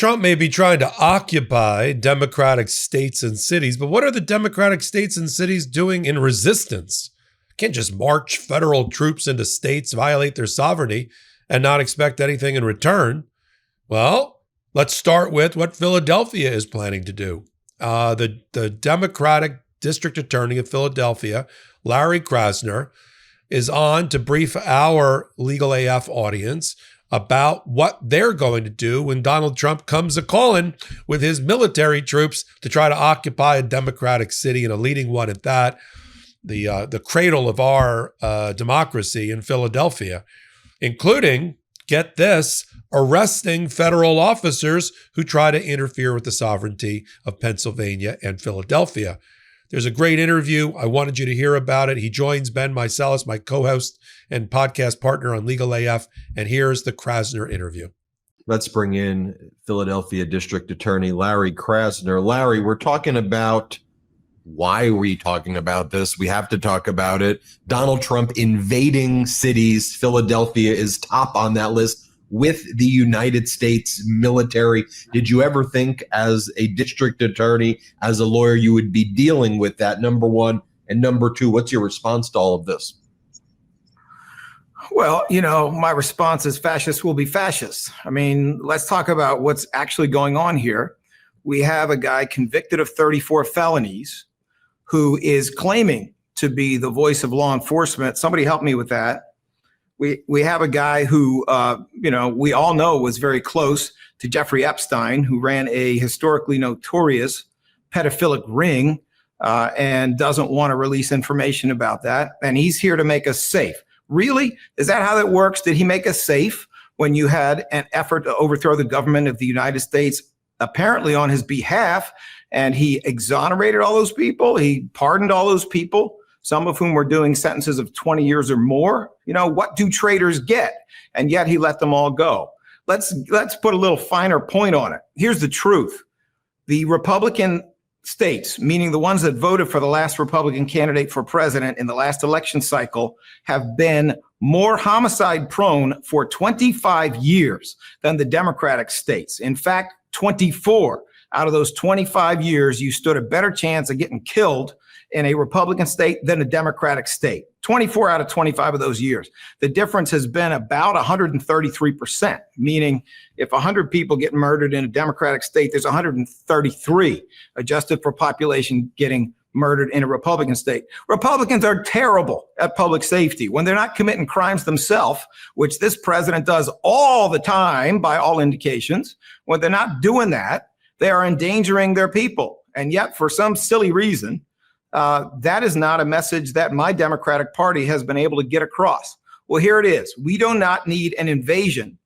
Trump may be trying to occupy Democratic states and cities, but what are the Democratic states and cities doing in resistance? Can't just march federal troops into states, violate their sovereignty, and not expect anything in return. Well, let's start with what Philadelphia is planning to do. The Democratic District Attorney of Philadelphia, Larry Krasner, is on to brief our Legal AF audience about what they're going to do when Donald Trump comes a-calling with his military troops to try to occupy a Democratic city, and a leading one at that, the cradle of our democracy in Philadelphia, including, get this, arresting federal officers who try to interfere with the sovereignty of Pennsylvania and Philadelphia. There's a great interview. I wanted you to hear about it. He joins Ben Meiselas, my co-host and podcast partner on Legal AF, and here's the Krasner interview. Let's bring in Philadelphia District Attorney Larry Krasner. Larry, we're talking about why are we talking about this? We have to talk about it. Donald Trump invading cities. Philadelphia is top on that list with the United States military. Did you ever think as a district attorney, as a lawyer, you would be dealing with that, number one? And number two, what's your response to all of this? Well, my response is fascists will be fascists. I mean, let's talk about what's actually going on here. We have a guy convicted of 34 felonies who is claiming to be the voice of law enforcement. Somebody help me with that. We have a guy who, we all know was very close to Jeffrey Epstein, who ran a historically notorious pedophilic ring and doesn't want to release information about that. And he's here to make us safe. Really? Is that how that works? Did he make us safe when you had an effort to overthrow the government of the United States, apparently on his behalf, and he exonerated all those people? He pardoned all those people, some of whom were doing sentences of 20 years or more. What do traitors get? And yet he let them all go. Let's put a little finer point on it. Here's the truth. The Republican states, meaning the ones that voted for the last Republican candidate for president in the last election cycle, have been more homicide prone for 25 years than the Democratic states. In fact, 24 out of those 25 years, you stood a better chance of getting killed in a Republican state than a Democratic state. 24 out of 25 of those years. The difference has been about 133%, meaning if 100 people get murdered in a Democratic state, there's 133 adjusted for population getting murdered in a Republican state. Republicans are terrible at public safety when they're not committing crimes themselves, which this president does all the time by all indications. When they're not doing that, they are endangering their people. And yet, for some silly reason, that is not a message that my Democratic Party has been able to get across. Well, here it is. We do not need an invasion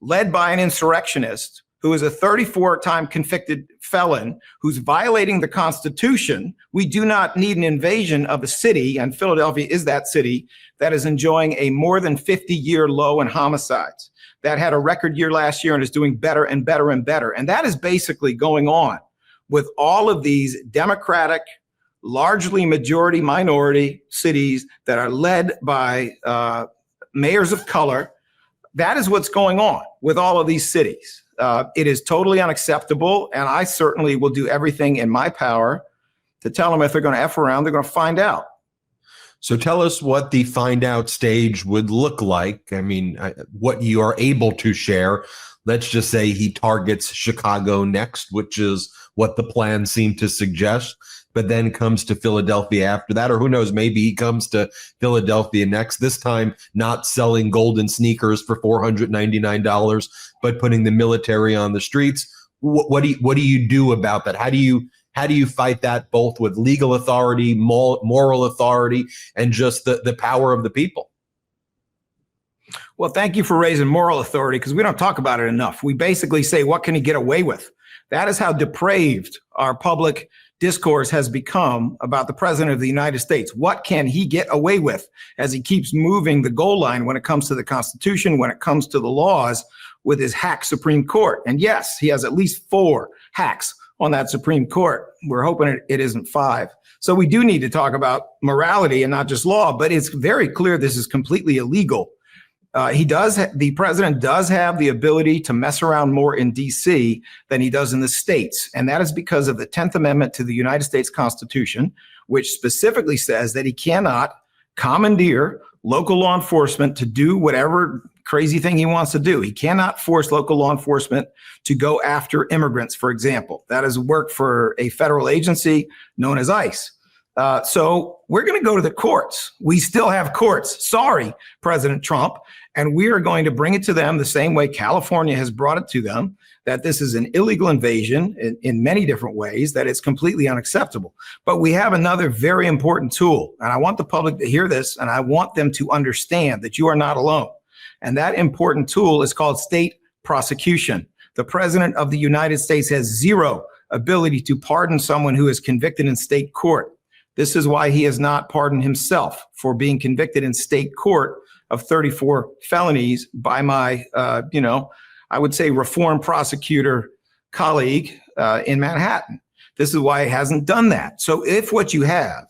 led by an insurrectionist who is a 34-time convicted felon who's violating the Constitution. We do not need an invasion of a city, and Philadelphia is that city, that is enjoying a more than 50-year low in homicides, that had a record year last year and is doing better and better and better. And that is basically going on with all of these Democratic, largely majority minority cities that are led by mayors of color. That is what's going on with all of these cities. It is totally unacceptable, and I certainly will do everything in my power to tell them if they're going to F around, they're going to find out. So tell us what the find out stage would look like. I mean, what you are able to share. Let's just say he targets Chicago next, which is what the plan seemed to suggest, but then comes to Philadelphia after that, or who knows, maybe he comes to Philadelphia next, this time not selling golden sneakers for $499, but putting the military on the streets. What do you do about that? How do you fight that, both with legal authority, moral authority, and just the power of the people? Well, thank you for raising moral authority, because we don't talk about it enough. We basically say, what can he get away with? That is how depraved our public discourse has become about the president of the United States. What can he get away with as he keeps moving the goal line when it comes to the Constitution, when it comes to the laws, with his hack Supreme Court? And yes, he has at least 4 hacks on that Supreme Court. We're hoping it isn't 5. So we do need to talk about morality and not just law, but it's very clear this is completely illegal. The president does have the ability to mess around more in DC than he does in the states. And that is because of the 10th Amendment to the United States Constitution, which specifically says that he cannot commandeer local law enforcement to do whatever crazy thing he wants to do. He cannot force local law enforcement to go after immigrants, for example. That is work for a federal agency known as ICE. So we're going to go to the courts. We still have courts. Sorry, President Trump. And we are going to bring it to them the same way California has brought it to them, that this is an illegal invasion in many different ways, that it's completely unacceptable. But we have another very important tool, and I want the public to hear this, and I want them to understand that you are not alone. And that important tool is called state prosecution. The president of the United States has zero ability to pardon someone who is convicted in state court. This is why he has not pardoned himself for being convicted in state court of 34 felonies by my, I would say reform prosecutor colleague in Manhattan. This is why he hasn't done that. So if what you have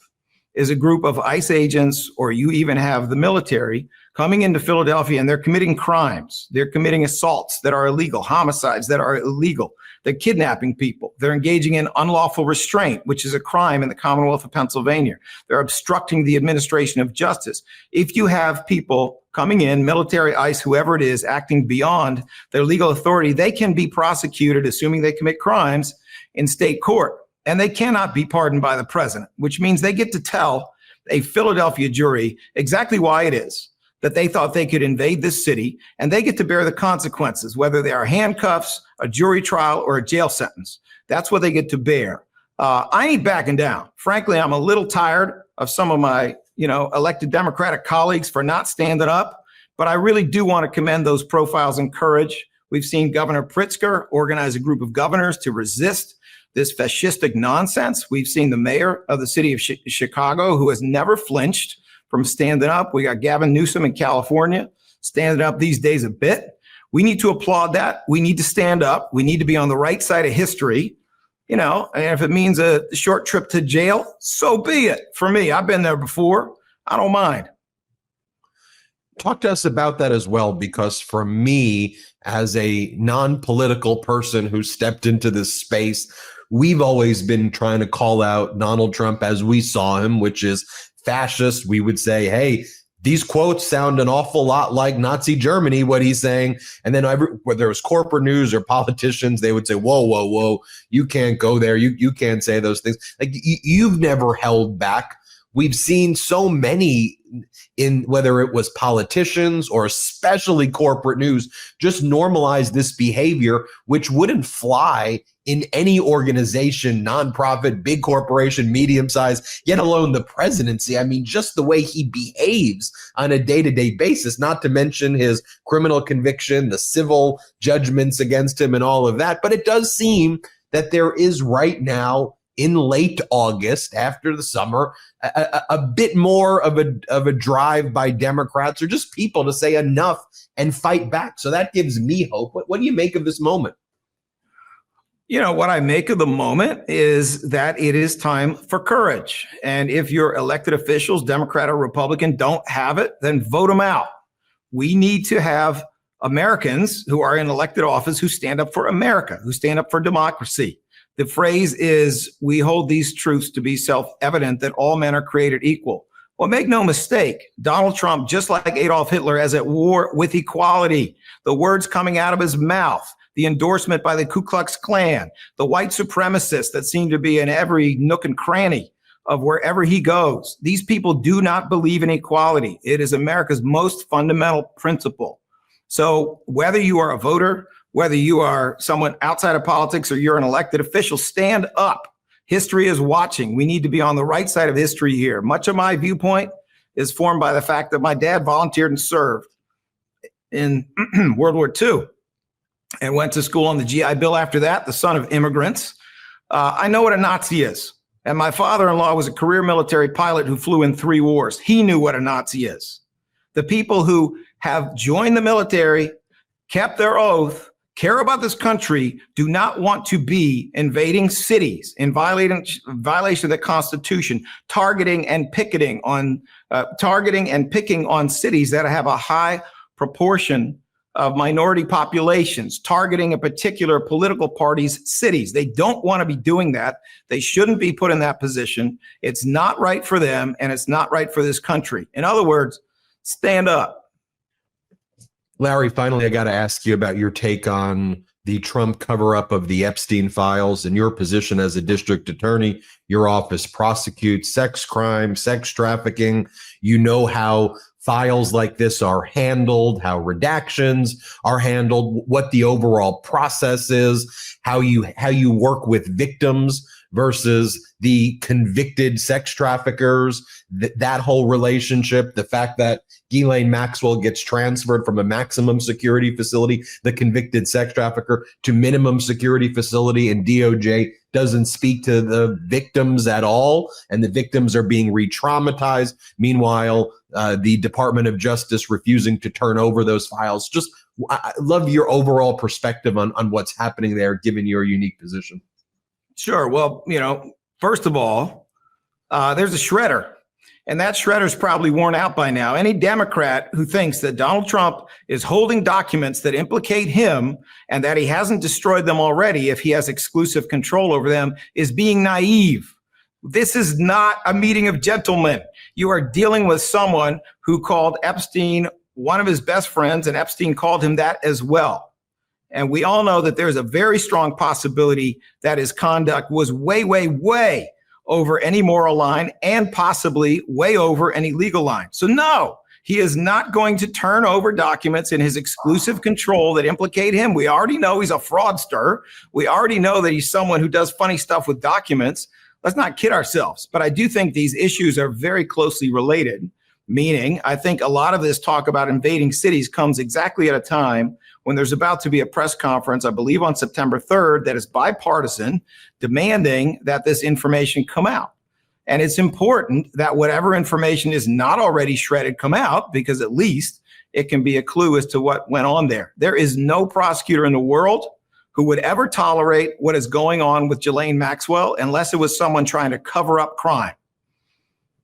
is a group of ICE agents, or you even have the military coming into Philadelphia and they're committing crimes, they're committing assaults that are illegal, homicides that are illegal, they're kidnapping people, they're engaging in unlawful restraint, which is a crime in the Commonwealth of Pennsylvania, they're obstructing the administration of justice. If you have people coming in, military, ICE, whoever it is, acting beyond their legal authority, they can be prosecuted, assuming they commit crimes, in state court. And they cannot be pardoned by the president, which means they get to tell a Philadelphia jury exactly why it is that they thought they could invade this city, and they get to bear the consequences, whether they are handcuffs, a jury trial, or a jail sentence. That's what they get to bear. I ain't backing down. Frankly, I'm a little tired of some of my, elected Democratic colleagues for not standing up, but I really do want to commend those profiles in courage. We've seen Governor Pritzker organize a group of governors to resist this fascistic nonsense. We've seen the mayor of the city of Chicago, who has never flinched from standing up. We got Gavin Newsom in California standing up these days a bit. We need to applaud that. We need to stand up. We need to be on the right side of history. And if it means a short trip to jail, so be it. For me, I've been there before. I don't mind. Talk to us about that as well, because for me, as a non-political person who stepped into this space, we've always been trying to call out Donald Trump as we saw him, which is fascist. We would say, hey, these quotes sound an awful lot like Nazi Germany, what he's saying. And then whether it was corporate news or politicians, they would say, whoa, you can't go there. You can't say those things. Like you've never held back. We've seen so many, in whether it was politicians or especially corporate news, just normalize this behavior, which wouldn't fly in any organization, nonprofit, big corporation, medium size, yet alone the presidency. I mean, just the way he behaves on a day-to-day basis, not to mention his criminal conviction, the civil judgments against him and all of that. But it does seem that there is right now, in late August, after the summer, a bit more of a drive by Democrats or just people to say enough and fight back. So that gives me hope. What do you make of this moment? What I make of the moment is that it is time for courage. And if your elected officials, Democrat or Republican, don't have it, then vote them out. We need to have Americans who are in elected office who stand up for America, who stand up for democracy. The phrase is, we hold these truths to be self-evident that all men are created equal. Well, make no mistake, Donald Trump, just like Adolf Hitler, is at war with equality. The words coming out of his mouth, the endorsement by the Ku Klux Klan, the white supremacists that seem to be in every nook and cranny of wherever he goes. These people do not believe in equality. It is America's most fundamental principle. So whether you are a voter, whether you are someone outside of politics or you're an elected official, stand up. History is watching. We need to be on the right side of history here. Much of my viewpoint is formed by the fact that my dad volunteered and served in World War II and went to school on the GI Bill after that, the son of immigrants. I know what a Nazi is. And my father-in-law was a career military pilot who flew in 3 wars. He knew what a Nazi is. The people who have joined the military, kept their oath, care about this country, do not want to be invading cities, in violation of the Constitution, targeting and picking on cities that have a high proportion of minority populations, targeting a particular political party's cities. They don't want to be doing that. They shouldn't be put in that position. It's not right for them, and it's not right for this country. In other words, stand up. Larry, finally, I got to ask you about your take on the Trump cover-up of the Epstein files. In your position as a district attorney, your office prosecutes sex crime, sex trafficking. You know how files like this are handled, how redactions are handled, what the overall process is, how you work with victims versus the convicted sex traffickers, that whole relationship, the fact that Ghislaine Maxwell gets transferred from a maximum security facility, the convicted sex trafficker, to minimum security facility, and DOJ doesn't speak to the victims at all, and the victims are being re-traumatized. Meanwhile, the Department of Justice refusing to turn over those files. Just, I love your overall perspective on what's happening there, given your unique position. Sure. Well, first of all, there's a shredder, and that shredder's probably worn out by now. Any Democrat who thinks that Donald Trump is holding documents that implicate him and that he hasn't destroyed them already if he has exclusive control over them is being naive. This is not a meeting of gentlemen. You are dealing with someone who called Epstein one of his best friends, and Epstein called him that as well. And we all know that there's a very strong possibility that his conduct was way, way, way over any moral line and possibly way over any legal line. So no, he is not going to turn over documents in his exclusive control that implicate him. We already know he's a fraudster. We already know that he's someone who does funny stuff with documents. Let's not kid ourselves. But I do think these issues are very closely related, meaning I think a lot of this talk about invading cities comes exactly at a time when there's about to be a press conference, I believe on September 3rd, that is bipartisan, demanding that this information come out. And it's important that whatever information is not already shredded come out, because at least it can be a clue as to what went on there. There is no prosecutor in the world who would ever tolerate what is going on with Ghislaine Maxwell unless it was someone trying to cover up crime.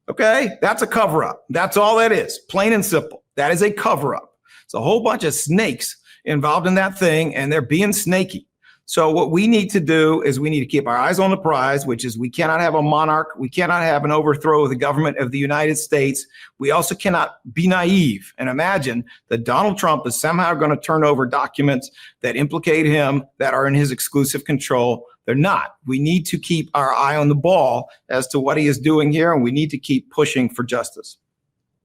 Okay, that's a cover up. That's all that is, plain and simple. That is a cover up. It's a whole bunch of snakes involved in that thing, and they're being snaky. So what we need to do is we need to keep our eyes on the prize, which is we cannot have a monarch. We cannot have an overthrow of the government of the United States. We also cannot be naive and imagine that Donald Trump is somehow going to turn over documents that implicate him, that are in his exclusive control. They're not. We need to keep our eye on the ball as to what he is doing here, and we need to keep pushing for justice.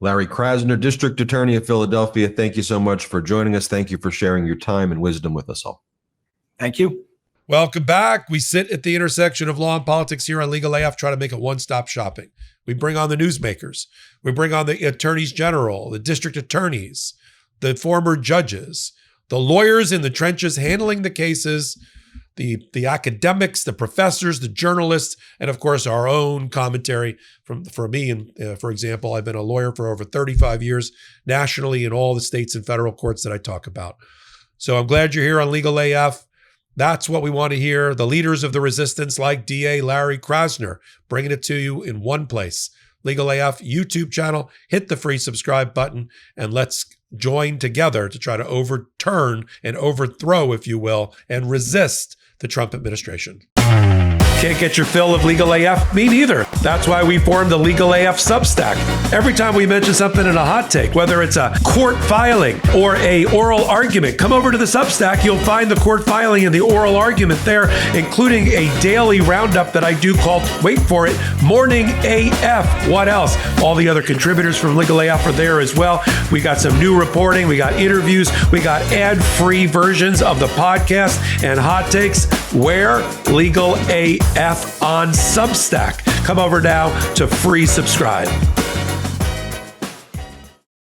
Larry Krasner, District Attorney of Philadelphia, thank you so much for joining us. Thank you for sharing your time and wisdom with us all. Thank you. Welcome back. We sit at the intersection of law and politics here on Legal AF, try to make it one-stop shopping. We bring on the newsmakers. We bring on the attorneys general, the district attorneys, the former judges, the lawyers in the trenches handling the cases, the academics, the professors, the journalists, and of course our own commentary for me. And for example, I've been a lawyer for over 35 years nationally in all the states and federal courts that I talk about. So I'm glad you're here on Legal AF. That's what we want to hear. The leaders of the resistance, like DA Larry Krasner, bringing it to you in one place. Legal AF YouTube channel. Hit the free subscribe button, and let's join together to try to overturn and overthrow, if you will, and resist the Trump administration. Can't get your fill of Legal AF? Me neither. That's why we formed the Legal AF Substack. Every time we mention something in a hot take, whether it's a court filing or a oral argument, come over to the Substack. You'll find the court filing and the oral argument there, including a daily roundup that I do called, wait for it, Morning AF. What else? All the other contributors from Legal AF are there as well. We got some new reporting. We got interviews. We got ad-free versions of the podcast and hot takes. Where? Legal AF on Substack. Come over now to free subscribe.